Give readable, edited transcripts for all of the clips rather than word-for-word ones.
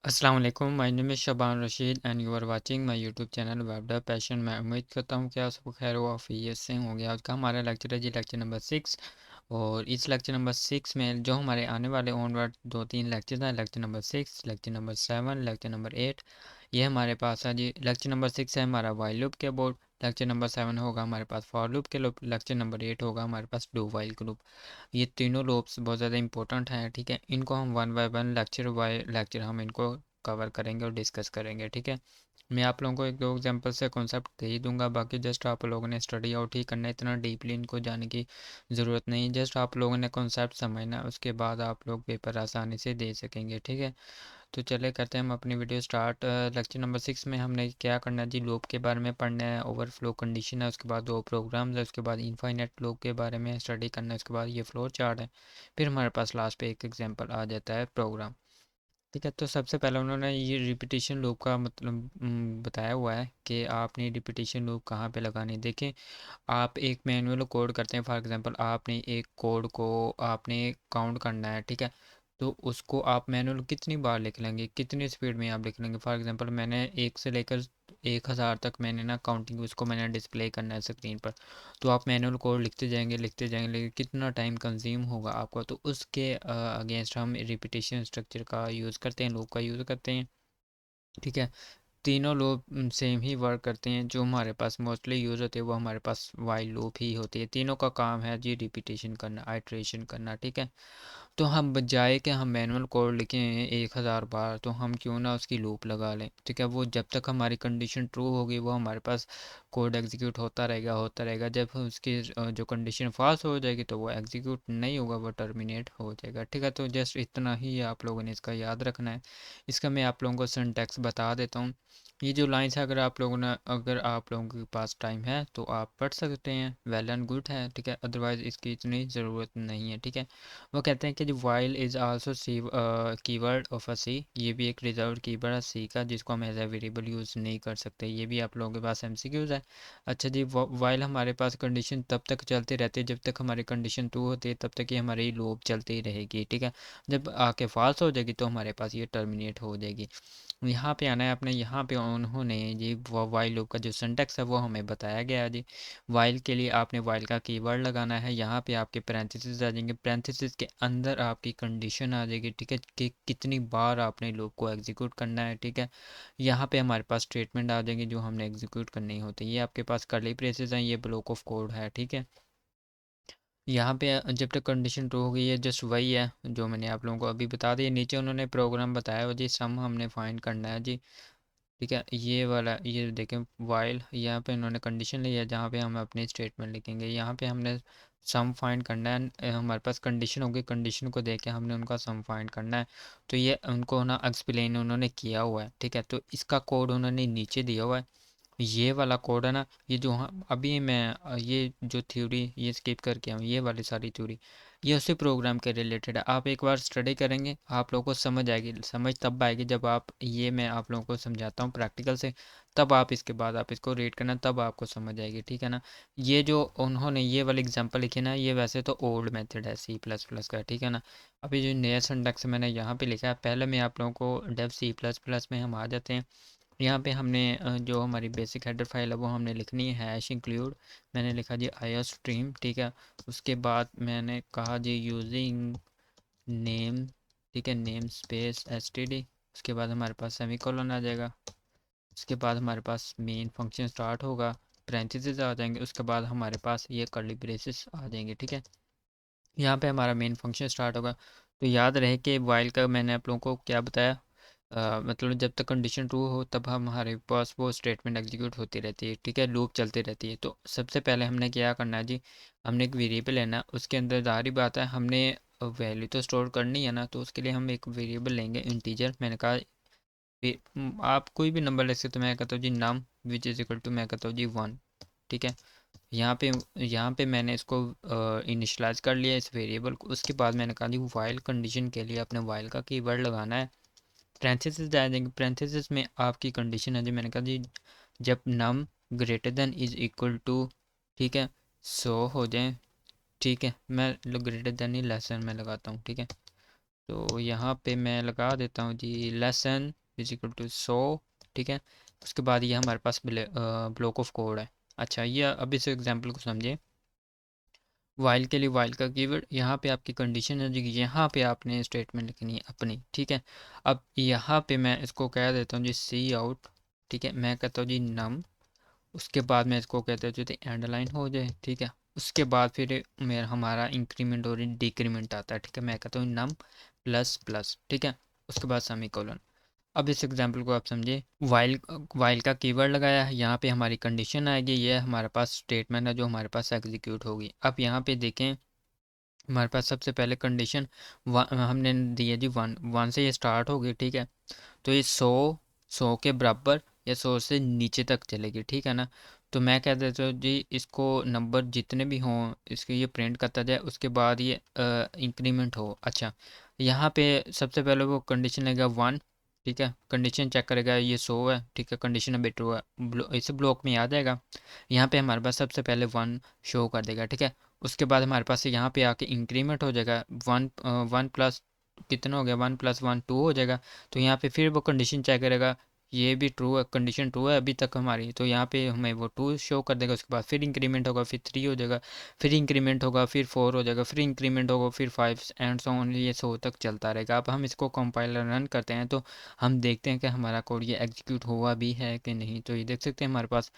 अस्सलाम वालेकुम, my name is Shaban Rashid and you are watching my YouTube channel web dev passion. मैं उम्मीद करता हूँ कि आप सब खैर वाफियत से होंगे। आज का हमारा लेक्चर है जी लेक्चर नंबर 6। और इस लेक्चर नंबर 6 में जो हमारे आने वाले ऑनवर्ड 2-3 लेक्चर हैं, lecture number 6, lecture number 7, lecture number 8, ये हमारे पास है जी। लेक्चर नंबर 6 है हमारा वाइल लूप के अबाउट, लेक्चर नंबर 7 होगा हमारे पास फॉर लूप के लूप, लेक्चर नंबर 8 होगा हमारे पास डू वाइल के लूप। ये तीनों लूप्स बहुत ज़्यादा इंपॉर्टेंट हैं, ठीक है। इनको हम one by one lecture by lecture हम इनको कवर करेंगे और डिस्कस करेंगे, ठीक है। मैं आप लोगों को एक दो एग्जांपल से कॉन्सेप्ट दे ही दूंगा, बाकी जस्ट आप लोगों ने स्टडी आउट ही करना है, इतना डीपली इनको जाने की ज़रूरत नहीं। जस्ट आप लोगों ने कॉन्सेप्ट समझना, उसके बाद आप लोग पेपर आसानी से दे सकेंगे, ठीक है। तो चले करते हैं हम अपनी वीडियो स्टार्ट। लेक्चर नंबर 6 में हमने क्या करना है जी, लूप के बारे में पढ़ना है, ओवरफ्लो कंडीशन है, उसके बाद दो प्रोग्राम्स है, उसके बाद इनफाइनाइट लूप के बारे में स्टडी करना है, उसके बाद ये फ्लो चार्ट है, फिर हमारे पास लास्ट पे एक एग्जांपल आ जाता है प्रोग्राम, ठीक है। तो सबसे पहले उन्होंने ये रिपीटिशन लूप का मतलब बताया हुआ है कि आपने रिपीटिशन लूप कहाँ पे लगानी है। देखें, आप एक मैनुअल कोड करते हैं, फॉर एग्जांपल आपने एक कोड को आपने काउंट करना है, ठीक है। तो उसको आप मैनुअल कितनी बार लिख लेंगे, कितनी स्पीड में आप लिख लेंगे। फॉर एग्जांपल मैंने 1 से लेकर 1000 तक मैंने ना काउंटिंग उसको मैंने डिस्प्ले करना है स्क्रीन पर। तो आप मैनुअल कोड लिखते जाएंगे, लेकिन कितना टाइम कंज्यूम होगा आपका। तो उसके अगेंस्ट हम रिपीटिशन स्ट्रक्चर का यूज़ करते हैं, लूप का यूज़ करते हैं, ठीक है। तीनों लूप सेम ही वर्क करते हैं। जो हमारे पास मोस्टली यूज़ होते हैं वो हमारे पास वाइल लूप ही होती है। तीनों का काम है जी रिपीटेशन करना, आइट्रेशन करना, ठीक है। तो हम बजाय कि हम मैनुअल कोड लिखें 1000 बार, तो हम क्यों ना उसकी लूप लगा लें, ठीक है। वो जब तक हमारी कंडीशन ट्रू होगी वो हमारे पास कोड एग्जीक्यूट होता रहेगा। जब उसकी जो कंडीशन फॉल्स हो जाएगी तो वो एग्जीक्यूट नहीं होगा, वो टर्मिनेट हो जाएगा, ठीक है। तो जस्ट इतना ही आप लोगों ने इसका याद रखना है। इसका मैं आप लोगों को सिंटैक्स बता देता हूँ। ये जो लाइंस है, अगर आप लोगों के पास टाइम है तो आप पढ़ सकते हैं, वेल एंड गुड है, ठीक है। अदरवाइज़ इसकी इतनी ज़रूरत नहीं है, ठीक है। वो कहते हैं कि जो while is also C keyword of a C, ये भी एक रिजर्व कीवर्ड है सी का, जिसको हम एज ए वेरिएबल यूज़ नहीं कर सकते। ये भी आप लोगों के पास एमसीक्यूज है। अच्छा जी, वाइल हमारे पास कंडीशन तब तक चलती रहती है जब तक हमारी कंडीशन ट्रू होती है, तब तक ये हमारी लूप चलती ही रहेगी, ठीक है। जब आके फॉल्स हो जाएगी तो हमारे पास ये टर्मिनेट हो जाएगी। यहाँ पे आना है आपने, यहाँ पे उन्होंने जी वाइल लूप का जो सिंटैक्स है वो हमें बताया गया है जी। वाइल के लिए आपने वाइल का कीवर्ड लगाना है, यहाँ पे आपके पैरेंथेसिस आ जाएंगे, पैरेंथेसिस के अंदर आपकी कंडीशन आ जाएगी, ठीक है, कि कितनी बार आपने लूप को एग्जीक्यूट करना है, ठीक है। यहाँ पे हमारे पास स्टेटमेंट आ जाएंगे जो हमने एग्जीक्यूट करनी होती है। ये आपके पास कर्ली ब्रेसेस हैं, ये ब्लॉक ऑफ कोड है, ठीक है। यहाँ पे जब तक कंडीशन ट्रू होगी, ये जस्ट वही है जो मैंने आप लोगों को अभी बता दिया। नीचे उन्होंने प्रोग्राम बताया हुआ जी, सम हमने फाइंड करना है जी, ठीक है। ये वाला ये देखें वाइल, यहाँ पे इन्होंने कंडीशन ली है जहाँ पे हम अपनी स्टेटमेंट लिखेंगे। यहाँ पे हमने सम फाइंड करना है, हमारे पास कंडीशन होगी, कंडीशन को देख के हमने उनका सम फाइंड करना है। तो ये उनको ना एक्सप्लेन उन्होंने किया हुआ है, ठीक है। तो इसका कोड उन्होंने नीचे दिया हुआ है। ये वाला कोड है ना, ये जो अभी मैं ये जो थ्योरी ये स्किप करके आऊँ, ये वाली सारी थ्योरी ये उसी प्रोग्राम के रिलेटेड है। आप एक बार स्टडी करेंगे आप लोगों को समझ आएगी। समझ तब आएगी जब आप ये मैं आप लोगों को समझाता हूँ प्रैक्टिकल से, तब आप इसके बाद आप इसको रीड करना, तब आपको समझ आएगी, ठीक है ना। ये जो उन्होंने ये वाली एग्जांपल लिखी ना, ये वैसे तो ओल्ड मेथड है C++ का, ठीक है ना। अभी जो नया सिंटैक्स मैंने यहाँ पे लिखा है, पहले मैं आप लोगों को डेव C++ में हम आ जाते हैं। यहाँ पे हमने जो हमारी बेसिक हेडर फाइल है वो हमने लिखनी है हैश इंक्लूड। मैंने लिखा जी आयो स्ट्रीम, ठीक है। उसके बाद मैंने कहा जी यूजिंग नेम, ठीक है, नेम स्पेस एसटीडी। उसके बाद हमारे पास सेमीकोलन आ जाएगा। उसके बाद हमारे पास मेन फंक्शन स्टार्ट होगा, पैरेंथेसिस आ जाएंगे, उसके बाद हमारे पास ये कर्ली ब्रेसेस आ जाएंगे, ठीक है। यहाँ पे हमारा मेन फंक्शन स्टार्ट होगा। तो याद रहे कि वाइल का मैंने आप लोगों को क्या बताया, मतलब जब तक कंडीशन ट्रू हो तब हमारे पास वो स्टेटमेंट एग्जीक्यूट होती रहती है, ठीक है, लूप चलती रहती है। तो सबसे पहले हमने क्या करना है जी, हमने एक वेरिएबल लेना है, उसके अंदर जाहिर बात है हमने वैल्यू तो स्टोर करनी है ना। तो उसके लिए हम एक वेरिएबल लेंगे इंटीजर। मैंने कहा आप कोई भी नंबर ले सकते हो। मैं कहता हूँ जी नम विच इज़ इक्वल टू, मैं कहता हूँ जी 1, ठीक है। यहाँ पे मैंने इसको इनिशलाइज कर लिया इस वेरिएबल को। उसके बाद मैंने कहा जी वाइल कंडीशन के लिए अपने वाइल का कीवर्ड लगाना है। पैरेंथेसिस डाल देंगे, पैरेंथेसिस में आपकी कंडीशन है जी, मैंने कहा जी जब num greater than is equal to, ठीक है, 100 हो जाए, ठीक है। मैं ग्रेटर देन ही लेसन में लगाता हूँ, ठीक है। तो यहाँ पे मैं लगा देता हूँ जी लेसन इज इक्वल टू 100, ठीक है। उसके बाद ये हमारे पास ब्लॉक ऑफ कोड है। अच्छा, ये अब इस एग्जांपल को समझिए। वाइल के लिए वाइल का कीवर्ड, यहाँ पे आपकी कंडीशन है जी, यहाँ पे आपने स्टेटमेंट लिखनी है अपनी, ठीक है। अब यहाँ पे मैं इसको कह देता हूँ जी सी आउट, ठीक है। मैं कहता हूँ जी नम, उसके बाद मैं इसको कहता हूँ जी एंड लाइन हो जाए, ठीक है। उसके बाद फिर मेरा हमारा इंक्रीमेंट और डिक्रीमेंट आता है, ठीक है। मैं कहता हूँ नम प्लस प्लस, ठीक है। उसके बाद सेमीकोलन। अब इस एग्जांपल को आप समझिए। वाइल वाइल का कीवर्ड लगाया है, यहाँ पे हमारी कंडीशन आएगी, ये हमारे पास स्टेटमेंट है जो हमारे पास एग्जीक्यूट होगी। अब यहाँ पे देखें, हमारे पास सबसे पहले कंडीशन हमने दी है जी 1 से ये स्टार्ट होगी, ठीक है। तो ये 100 के बराबर या 100 से नीचे तक चलेगी, ठीक है ना। तो मैं कह देता हूँ जी इसको नंबर जितने भी हों इसके ये प्रिंट करता जाए, उसके बाद ये इंक्रीमेंट हो। अच्छा, यहाँ पे सबसे पहले वो कंडीशन लगेगा 1, ठीक है। कंडीशन चेक करेगा ये 100 है, ठीक है। कंडीशन अभी ट्रू है, इस ब्लॉक में आ जाएगा। यहाँ पे हमारे पास सबसे पहले 1 शो कर देगा, ठीक है। उसके बाद हमारे पास यहाँ पे आके इंक्रीमेंट हो जाएगा, 1 प्लस कितना हो गया, 1 + 1 2 हो जाएगा। तो यहाँ पे फिर वो कंडीशन चेक करेगा, ये भी ट्रू है, कंडीशन ट्रू है अभी तक हमारी, तो यहाँ पे हमें वो 2 शो कर देगा। उसके बाद फिर इंक्रीमेंट होगा, फिर 3 हो जाएगा, फिर इंक्रीमेंट होगा, फिर 4 हो जाएगा, फिर इंक्रीमेंट होगा, फिर 5 एंड सो ऑन, ये 100 तक चलता रहेगा। अब हम इसको कंपाइलर रन करते हैं तो हम देखते हैं कि हमारा कोड ये एग्जीक्यूट हुआ भी है कि नहीं। तो ये देख सकते हैं हमारे पास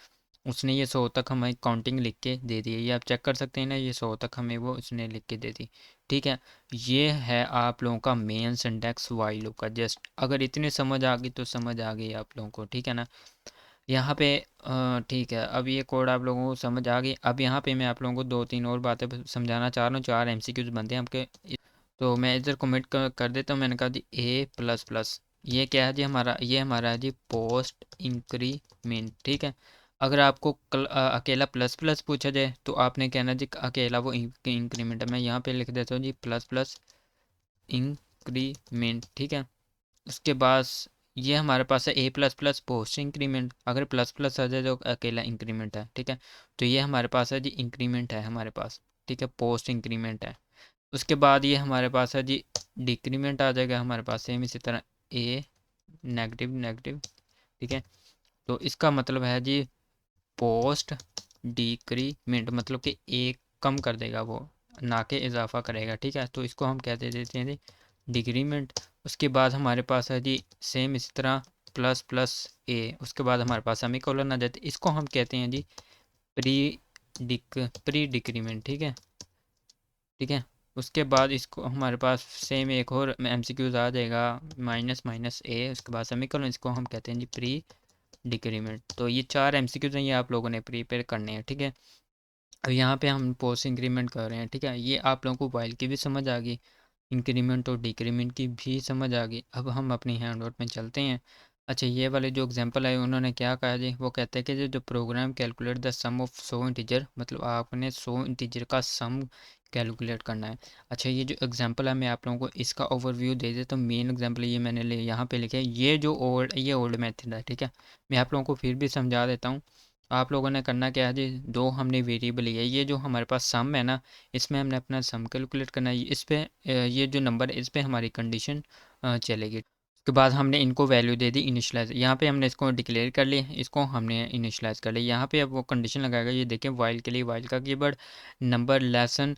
उसने ये 100 तक हमें काउंटिंग लिख के दे दी है, ये आप चेक कर सकते हैं ना, ये 100 तक हमें वो उसने लिख के दे दी, ठीक है। ये है आप लोगों का मेन सिंटैक्स वाइल लूप का। जस्ट अगर इतनी समझ आ गई तो समझ आ गई आप लोगों को, ठीक है ना। यहाँ पे ठीक है, अब ये कोड आप लोगों को समझ आ गई। अब यहाँ पे मैं आप लोगों को 2-3 और बातें समझाना चाह रहा हूँ। 4 MCQs बनते हैं आपके, तो मैं इधर कमेंट कर देता हूँ। मैंने कहा जी ए प्लस प्लस, ये क्या है जी हमारा, ये हमारा है जी पोस्ट इंक्रीमेंट, ठीक है। अगर आपको अकेला प्लस प्लस पूछा जाए तो आपने कहना जी अकेला वो इंक्रीमेंट है। मैं यहाँ पे लिख देता हूँ जी प्लस प्लस इंक्रीमेंट, ठीक है। उसके बाद ये हमारे पास है ए प्लस प्लस पोस्ट इंक्रीमेंट, अगर प्लस प्लस आ जाए तो अकेला इंक्रीमेंट है, ठीक है। तो ये हमारे पास है जी इंक्रीमेंट है हमारे पास, ठीक है, पोस्ट इंक्रीमेंट है। उसके बाद ये हमारे पास है जी डिक्रीमेंट आ जाएगा हमारे पास, सेम इसी तरह ए नेगेटिव नेगेटिव, ठीक है। तो इसका मतलब है जी पोस्ट डिक्रीमेंट, मतलब कि एक कम कर देगा वो, ना कि इजाफा करेगा, ठीक है। तो इसको हम कहते देते हैं जी डिक्रीमेंट। उसके बाद हमारे पास है जी सेम इसी तरह प्लस प्लस ए, उसके बाद हमारे पास सेमीकोलन आ जाते, इसको हम कहते हैं जी प्री डिक्रीमेंट, ठीक है, ठीक है। उसके बाद इसको हमारे पास सेम एक और MCQs आ जाएगा माइनस माइनस ए, उसके बाद सेमीकोलन, इसको हम कहते हैं जी प्री डिक्रीमेंट। तो ये 4 MCQs हैं, ये आप लोगों ने प्रिपेयर करने हैं, ठीक है। अब यहाँ पे हम पोस्ट इंक्रीमेंट कर रहे हैं, ठीक है। ये आप लोगों को वाइल की भी समझ आ गई, इंक्रीमेंट और डिक्रीमेंट की भी समझ आ गई। अब हम अपनी हैंड आउट में चलते हैं। अच्छा, ये वाले जो एग्जांपल है उन्होंने क्या कहा जी, वो कहते हैं कि जो program calculate the sum of 100 integer, मतलब आपने 100 इंटीजर का सम कैलकुलेट करना है। अच्छा, ये जो एग्जांपल है मैं आप लोगों को इसका ओवरव्यू दे देता हूँ। मेन एग्जांपल ये मैंने ले यहाँ पे लिखे है, ये ओल्ड मेथड है, ठीक है। मैं आप लोगों को फिर भी समझा देता हूँ। आप लोगों ने करना क्या है जी, दो हमने वेरिएबल लिया है, ये जो हमारे पास सम है ना, इसमें हमने अपना सम कैलकुलेट करना है। इस पे ये जो नंबर है इस पे हमारी कंडीशन चलेगी। उसके बाद हमने इनको वैल्यू दे दी इनिशलाइज, यहाँ पे हमने इसको डिक्लेयर कर लिया, इसको हमने इनिशलाइज कर लिया। यहाँ पे अब वो कंडीशन लगाएगा, ये देखें वाइल के लिए वाइल का keyword number lesson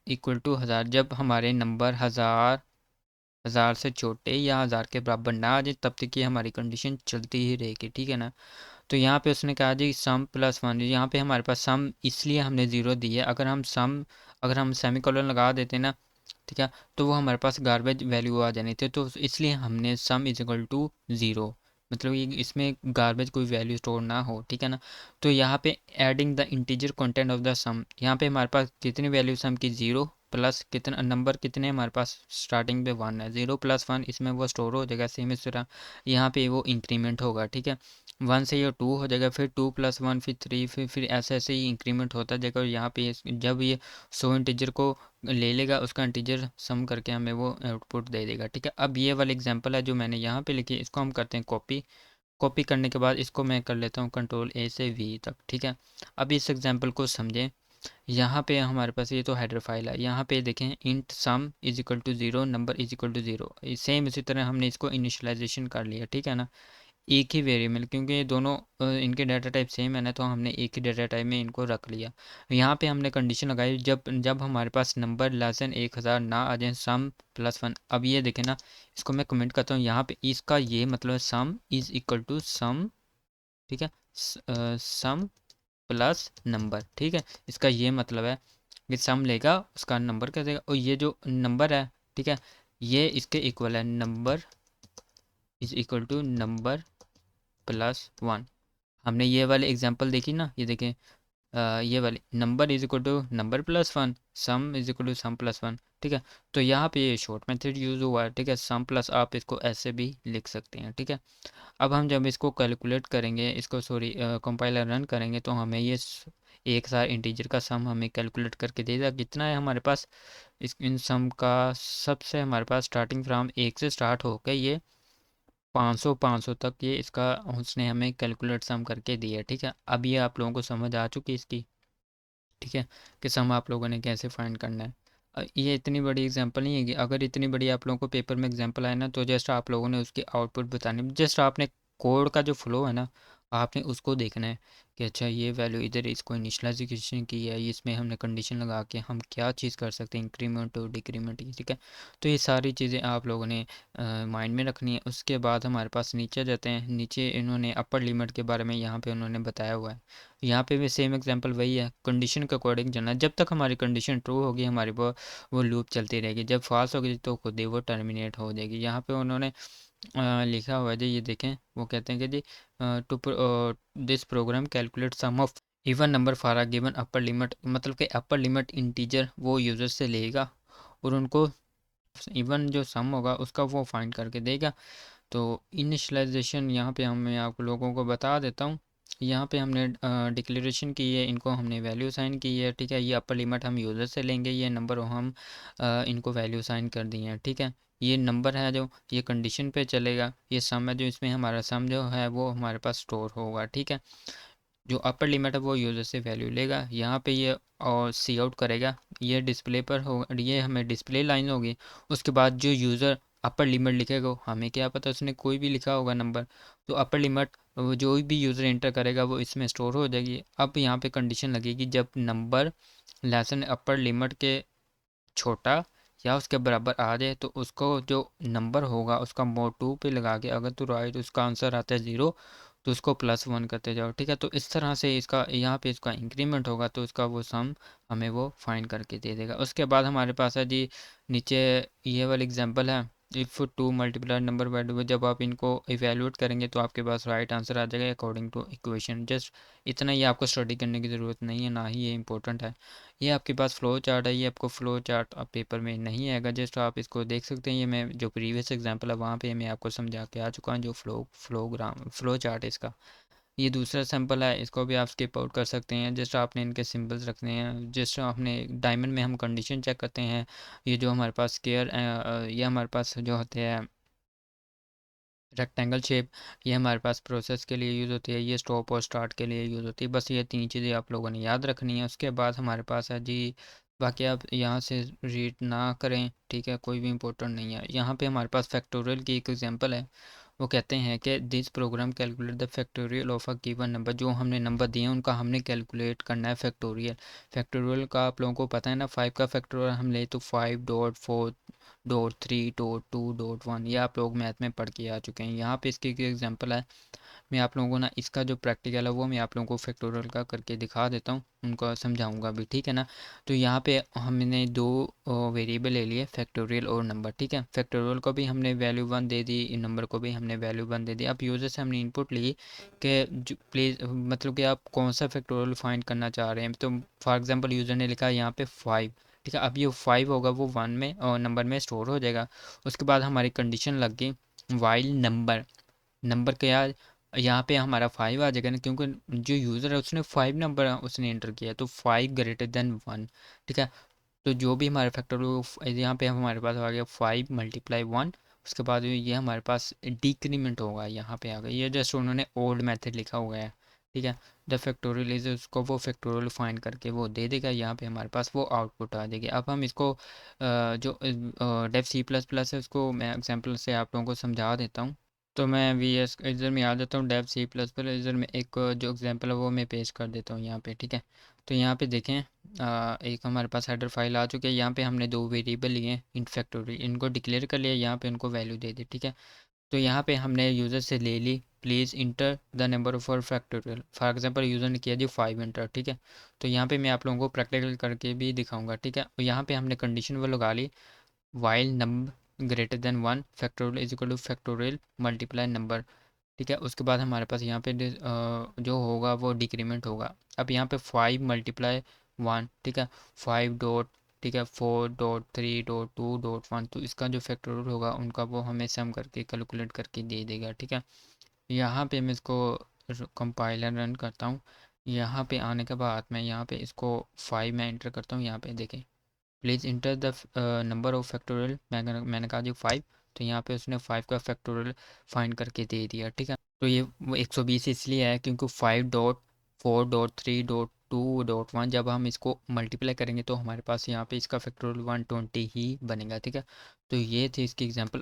equal to 1000, जब हमारे नंबर 1000 से छोटे या 1000 के बराबर ना आ जाए तब तक ये हमारी कंडीशन चलती ही रहेगी, ठीक है ना। तो यहाँ पे उसने कहा जी सम प्लस 1, यहाँ पे हमारे पास सम इसलिए हमने ज़ीरो दी है। अगर हम सेमीकोलन लगा देते ना, ठीक है, तो वो हमारे पास गार्बेज वैल्यू आ जानी थी, तो इसलिए हमने sum is equal to zero, मतलब ये इसमें गार्बेज कोई वैल्यू स्टोर ना हो, ठीक है ना। तो यहाँ पे adding the integer content of the sum, यहाँ पे हमारे पास कितनी वैल्यू सम की, ज़ीरो प्लस कितना नंबर कितने हमारे पास स्टार्टिंग पे 1 है, 0 + 1 इसमें वो स्टोर हो जाएगा। सेम इस तरह यहाँ पे वो इंक्रीमेंट होगा, ठीक है। 1 से ये 2 हो जाएगा, फिर 2 + 1 फिर 3, फिर ऐसे ऐसे ही इंक्रीमेंट होता जाएगा। और यहाँ पे जब ये 100 इंटीजर को ले लेगा, उसका इंटीजर सम करके हमें वो आउटपुट दे देगा, ठीक है। अब ये वाला एग्जांपल है जो मैंने यहाँ पे लिखी, इसको हम करते हैं कॉपी। कॉपी करने के बाद इसको मैं कर लेता हूँ Ctrl A से V तक, ठीक है। अब इस एग्जांपल को समझें। यहाँ पे हमारे पास ये तो हेडर फाइल है, यहाँ पे देखें int sum is equal to 0, number is equal to 0। Same इसी तरह हमने इसको इनिशियलाइजेशन कर लिया, ठीक है ना, एक ही वेरिएबल, क्योंकि ये दोनों इनके डाटा टाइप सेम है ना, तो हमने एक ही डाटा टाइप में इनको रख लिया। यहाँ पे हमने कंडीशन लगाई, जब जब हमारे पास नंबर लेस देन 1000 ना आ जाए, सम प्लस 1। अब ये देखें ना, इसको मैं कमेंट करता हूँ, यहाँ पे इसका ये मतलब है सम इज इक्वल टू सम, ठीक है, सम प्लस नंबर, ठीक है, इसका ये मतलब है कि सम लेगा उसका नंबर क्या देगा, और ये जो नंबर है, ठीक है, ये इसके इक्वल है, number is equal to number plus 1। हमने ये वाले एग्जांपल देखी ना, ये देखें, ये वाली number is equal to number plus 1, sum is equal to sum plus 1, ठीक है। तो यहाँ पे ये शॉर्ट मेथड यूज़ हुआ है, ठीक है, सम प्लस, आप इसको ऐसे भी लिख सकते हैं, ठीक है। अब हम जब इसको कैलकुलेट करेंगे, इसको सॉरी कंपाइलर रन करेंगे, तो हमें ये एक सार इंटीजर का सम हमें कैलकुलेट करके देगा, कितना है हमारे पास। इस इन सम का सबसे हमारे पास स्टार्टिंग फ्राम 1 से स्टार्ट होकर ये 500 तक, ये इसका उसने हमें कैलकुलेट सम करके दिया है, ठीक है। अब ये आप लोगों को समझ आ चुकी है इसकी, ठीक है, कि सम आप लोगों ने कैसे फाइंड करना है। ये इतनी बड़ी एग्जांपल नहीं है कि अगर इतनी बड़ी आप लोगों को पेपर में एग्जांपल आए ना, तो जस्ट आप लोगों ने उसकी आउटपुट बतानी, जस्ट आपने कोड का जो फ्लो है ना, आपने उसको देखना है कि अच्छा ये वैल्यू इधर इसको इनिशियलाइजेशन की है, इसमें हमने कंडीशन लगा के हम क्या चीज़ कर सकते हैं, इंक्रीमेंट और डिक्रीमेंट, ठीक है। तो ये सारी चीज़ें आप लोगों ने माइंड में रखनी है। उसके बाद हमारे पास नीचे जाते हैं, नीचे इन्होंने अपर लिमिट के बारे में यहाँ पे उन्होंने बताया हुआ है। यहाँ पे भी सेम एग्जांपल वही है, कंडीशन के अकॉर्डिंग चलना है, जब तक हमारी कंडीशन ट्रू होगी हमारी वो लूप चलती रहेगी, जब फॉल्स होगी तो खुद ही वो टर्मिनेट हो जाएगी। यहाँ पे उन्होंने लिखा हुआ है जी, ये देखें, वो कहते हैं कि जी to this program calculate sum of even number for a given upper limit, मतलब कि अपर लिमिट इंटीजर वो यूज़र से लेगा और उनको इवन जो सम होगा उसका वो फाइंड करके देगा। तो इनिशलाइजेशन यहाँ पे हम मैं आप लोगों को बता देता हूँ। यहाँ पे हमने डिक्लेरेशन की है, इनको हमने वैल्यू साइन की है, ठीक है। ये अपर लिमिट हम यूज़र से लेंगे, ये नंबर हम इनको वैल्यू साइन कर दिए हैं, ठीक है। ये नंबर है जो ये कंडीशन पे चलेगा, ये सम है जो इसमें हमारा सम जो है वो हमारे पास स्टोर होगा, ठीक है। जो अपर लिमिट है वो यूज़र से वैल्यू लेगा, यहाँ पे ये और सी आउट करेगा, ये डिस्प्ले पर हो, ये हमें डिस्प्ले लाइन होगी। उसके बाद जो यूज़र अपर लिमिट लिखेगा, हमें क्या पता उसने कोई भी लिखा होगा नंबर, तो अपर लिमिट जो भी यूज़र एंटर करेगा वो इसमें स्टोर हो जाएगी। अब यहाँ पे कंडीशन लगेगी, जब नंबर लेसन अपर लिमिट के छोटा या उसके बराबर आ जाए, तो उसको जो नंबर होगा उसका मोड 2 पे लगा के, अगर तो राइट उसका आंसर आता है 0, तो उसको +1 करते जाओ, ठीक है। तो इस तरह से इसका यहाँ पे इसका इंक्रीमेंट होगा, तो इसका वो सम हमें वो फाइंड करके दे देगा। उसके बाद हमारे पास है जी नीचे ये वाला एग्जांपल है, if two multiply number by two, जब आप इनको इवेलुएट करेंगे तो आपके पास राइट आंसर आ जाएगा अकॉर्डिंग टू इक्वेशन। जस्ट इतना ही आपको स्टडी करने की ज़रूरत नहीं है, ना ही ये इंपॉर्टेंट है। ये आपके पास फ़्लो चार्ट है, ये आपको फ़्लो चार्ट अब पेपर में नहीं आएगा, जस्ट आप इसको देख सकते हैं। ये मैं जो प्रीवियस एग्जांपल है वहाँ पे मैं आपको समझा के आ चुका हूँ, जो फ़्लो चार्ट है इसका। ये दूसरा सैंपल है, इसको भी आप स्किप आउट कर सकते हैं, जस्ट आपने इनके सिंबल्स रखने हैं। जस्ट आपने डायमंड में हम कंडीशन चेक करते हैं, ये जो हमारे पास स्क्वायर, ये हमारे पास जो होते हैं रेक्टेंगल शेप, ये हमारे पास प्रोसेस के लिए यूज़ होती है, ये स्टॉप और स्टार्ट के लिए यूज़ होती है। बस ये 3 चीज़ें आप लोगों ने याद रखनी है। उसके बाद हमारे पास है जी, बाकी आप यहाँ से रीड ना करें, ठीक है, कोई भी इंपॉर्टेंट नहीं है। यहाँ पे हमारे पास फैक्टोरियल की एक एग्जांपल है, वो कहते हैं कि this program calculate the factorial of a given number, जो हमने नंबर दिए हैं उनका हमने कैलकुलेट करना है फैक्टोरियल। फैक्टोरियल का आप लोगों को पता है ना, 5 का फैक्टोरियल हम ले तो 5.4.3.2.1, ये आप लोग मैथ में पढ़ के आ चुके हैं। यहाँ पे इसकी एक एग्जांपल है, मैं आप लोगों को ना इसका जो प्रैक्टिकल है वो मैं आप लोगों को फैक्टोरियल का करके दिखा देता हूँ, उनको समझाऊंगा भी, ठीक है ना। तो यहाँ पे हमने दो वेरिएबल ले लिए, फैक्टोरियल और नंबर, ठीक है। फैक्टोरियल को भी हमने वैल्यू 1 दे दी, नंबर को भी हमने वैल्यू 1 दे दी। अब यूज़र से हमने इनपुट ली कि प्लीज़, मतलब कि आप कौन सा फैक्टोरियल फाइंड करना चाह रहे हैं। तो फॉर एग्जांपल यूज़र ने लिखा यहाँ पे 5, ठीक है। अब ये 5 होगा वो 1 में और नंबर में स्टोर हो जाएगा। उसके बाद हमारी कंडीशन लग गई, वाइल नंबर, नंबर क्या, यहाँ पे हमारा 5 आ जाएगा ना, क्योंकि जो यूज़र है उसने 5 नंबर उसने एंटर किया है, तो 5 ग्रेटर देन 1, ठीक है। तो जो भी हमारे फैक्टर यहाँ पे हमारे पास आ गया 5 मल्टीप्लाई 1, उसके बाद ये हमारे पास डिक्रीमेंट होगा, यहाँ पे आ गया। ये जस्ट उन्होंने ओल्ड मेथड लिखा हुआ है, ठीक है। द फैक्टोरियल इज, उसको वो फैक्टोरियल फाइंड करके वो दे देगा, यहाँ पे हमारे पास वो आउटपुट आ जाएगी। अब हम इसको जो डेफ सी प्लस प्लस है उसको मैं एग्जांपल से आप लोगों को समझा देता हूँ। तो मैं वी एस इधर में आ जाता हूँ, डेफ सी प्लस प्लस इधर में एक जो एग्जांपल है वो मैं पेश कर देता हूँ यहाँ पे, ठीक है। तो यहाँ पे देखें एक हमारे पास हेडर फाइल आ चुकी है। यहाँ पे हमने दो वेरिएबल लिए हैं इन फैक्टोरियल, इनको डिक्लेयर कर लिया, यहाँ पे इनको वैल्यू दे दी, ठीक है। तो यहाँ पे हमने यूज़र से ले ली, please enter the number of factorial. For example user ने किया जी 5 इंटर, ठीक है। तो यहाँ पे मैं आप लोगों को प्रैक्टिकल करके भी दिखाऊंगा, ठीक है। और यहाँ पे हमने कंडीशन वो लगा ली, while number greater than 1 factorial is equal to factorial multiply number, ठीक है। उसके बाद हमारे पास यहाँ पे जो होगा वो डिक्रीमेंट होगा। अब यहाँ पे 5 मल्टीप्लाई 1, ठीक है, 5 डॉट, ठीक है, 4 डॉट 3 डॉट 2 डॉट 1, तो इसका जो फैक्टोरियल होगा उनका वो हमें सम करके कैलकुलेट करके दे देगा, ठीक है। यहाँ पे मैं इसको कंपाइलर रन करता हूँ। यहाँ पे आने के बाद मैं यहाँ पे इसको 5 में एंटर करता हूँ। यहाँ पे देखें, please enter the number of factorial, मैंने कहा जी 5, तो यहाँ पे उसने 5 का फैक्टोरियल फाइंड करके दे दिया, ठीक है। तो ये वो 120 इसलिए है क्योंकि 5 डॉट 4 डॉट 3 डॉट 2 डॉट 1 जब हम इसको मल्टीप्लाई करेंगे तो हमारे पास यहाँ पे इसका फैक्टोरियल 120 ही बनेगा, ठीक है। तो ये थी इसकी एग्जांपल।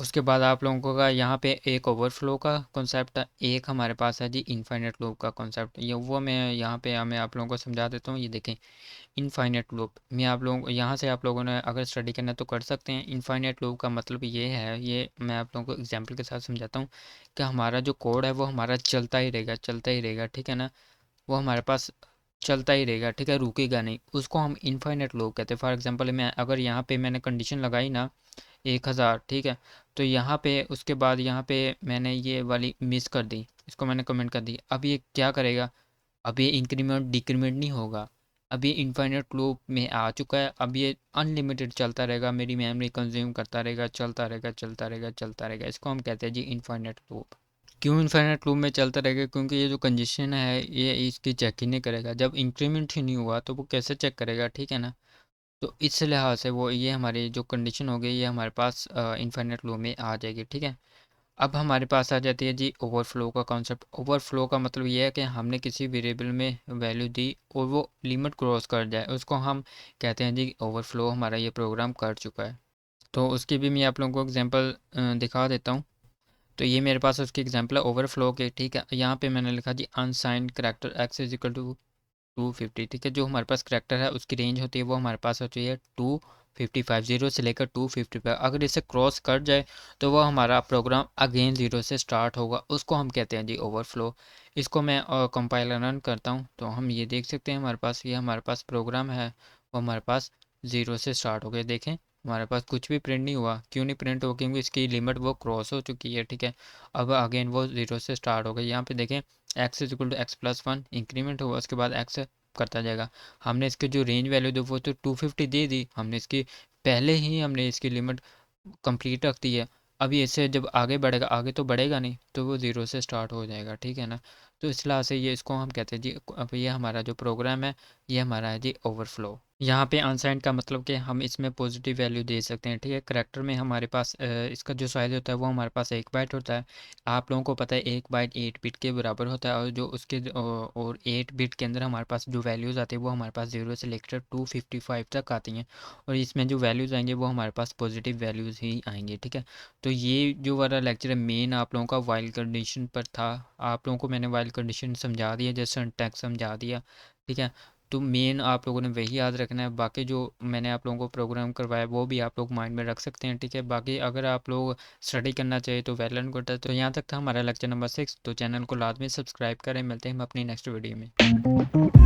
उसके बाद आप लोगों का यहाँ पे एक ओवरफ्लो का कॉन्सेप्ट है, एक हमारे पास है जी इनफाइनेट लूप का कॉन्सेप्ट। ये वो मैं यहाँ पे मैं आप लोगों को समझा देता हूँ। ये देखें, इनफाइनेट लूप मैं आप लोगों यहाँ से आप लोगों ने अगर स्टडी करना है तो कर सकते हैं। इनफाइनेट लूप का मतलब ये है, ये मैं आप लोगों को एग्जांपल के साथ समझाता हूँ कि हमारा जो कोड है वो हमारा चलता ही रहेगा, चलता ही रहेगा, ठीक है ना। वो हमारे पास चलता ही रहेगा, ठीक है, रुकेगा नहीं। उसको हम इनफाइनेट लूप कहते हैं। फॉर एग्जांपल मैं अगर यहाँ पे मैंने कंडीशन लगाई ना 1000, ठीक है, तो यहाँ पे उसके बाद यहाँ पे मैंने ये वाली मिस कर दी, इसको मैंने कमेंट कर दी। अब ये क्या करेगा, अब ये इंक्रीमेंट डिक्रीमेंट नहीं होगा, अब ये इनफाइनेट लूप में आ चुका है। अब ये अनलिमिटेड चलता रहेगा, मेरी मेमोरी कंज्यूम करता रहेगा, चलता रहेगा, चलता रहेगा, चलता रहेगा। इसको हम कहते हैं जी इनफाइनेट लूप। क्यों इनफाइनेट लूप में चलता रहेगा, क्योंकि ये जो कंजेशन है ये इसकी चेक ही नहीं करेगा। जब इंक्रीमेंट ही नहीं हुआ तो वो कैसे चेक करेगा, ठीक है ना। तो इस लिहाज से वो ये हमारी जो कंडीशन हो गई ये हमारे पास इनफाइनेट लूप में आ जाएगी, ठीक है। अब हमारे पास आ जाती है जी ओवरफ्लो का कॉन्सेप्ट। ओवरफ्लो का मतलब ये है कि हमने किसी वेरिएबल में वैल्यू दी और वो लिमिट क्रॉस कर जाए, उसको हम कहते हैं जी ओवरफ्लो, हमारा ये प्रोग्राम कर चुका है। तो उसकी भी मैं आप लोगों को एग्जांपल दिखा देता हूँ। तो ये मेरे पास उसकी एग्जांपल है ओवरफ्लो के, ठीक है। यहाँ पे मैंने लिखा जी unsigned character x is equal to 250, ठीक है। जो हमारे पास करैक्टर है उसकी रेंज होती है वो हमारे पास होती है 255, 0 से लेकर 255। अगर इसे क्रॉस कर जाए तो वो हमारा प्रोग्राम अगेन 0 से स्टार्ट होगा, उसको हम कहते हैं जी ओवरफ्लो। इसको मैं कंपाइलर रन करता हूँ तो हम ये देख सकते हैं हमारे पास ये हमारे पास प्रोग्राम है वो हमारे पास 0 से स्टार्ट हो गया। देखें हमारे पास कुछ भी प्रिंट नहीं हुआ, क्यों नहीं प्रिंट हुआ, क्योंकि इसकी लिमिट वो क्रॉस हो चुकी है, ठीक है। अब अगेन वो 0 से स्टार्ट हो गया। यहाँ पे देखें x is equal to x plus 1 increment हुआ, उसके बाद एक्स करता जाएगा। हमने इसकी जो रेंज वैल्यू दी वो तो 250 दे दी, हमने इसकी पहले ही हमने इसकी लिमिट कंप्लीट रख दी है। अभी इससे जब आगे बढ़ेगा, आगे तो बढ़ेगा नहीं, तो वो 0 से स्टार्ट हो जाएगा, ठीक है ना। तो इस लिहाज से ये इसको हम कहते हैं जी, अब ये हमारा जो प्रोग्राम है ये हमारा है जी ओवरफ्लो। यहाँ पे अनसाइंड का मतलब कि हम इसमें पॉजिटिव वैल्यू दे सकते हैं, ठीक है। करैक्टर में हमारे पास इसका जो साइज़ होता है वो हमारे पास 1 बाइट होता है। आप लोगों को पता है 1 बाइट 8 बिट के बराबर होता है, और जो उसके और 8 बिट के अंदर हमारे पास जो वैल्यूज़ आती है वो हमारे पास 0 से लेकर 255 तक आती हैं, और इसमें जो वैल्यूज़ आएंगे वो हमारे पास पॉजिटिव वैल्यूज़ ही आएंगे, ठीक है। तो ये जो वाला लेक्चर है मेन आप लोगों का वाइल कंडीशन पर था। आप लोगों को मैंने वाइल कंडीशन समझा दिया, जैसे सिंटैक्स समझा दिया, ठीक है। तो मेन आप लोगों ने वही याद रखना है, बाकी जो मैंने आप लोगों को प्रोग्राम करवाया वो भी आप लोग माइंड में रख सकते हैं, ठीक है। बाकी अगर आप लोग स्टडी करना चाहिए तो वेल एंड गुड है। तो यहाँ तक था हमारा लेक्चर नंबर 6। तो चैनल को लाजमी सब्सक्राइब करें, मिलते हैं हम अपनी नेक्स्ट वीडियो में।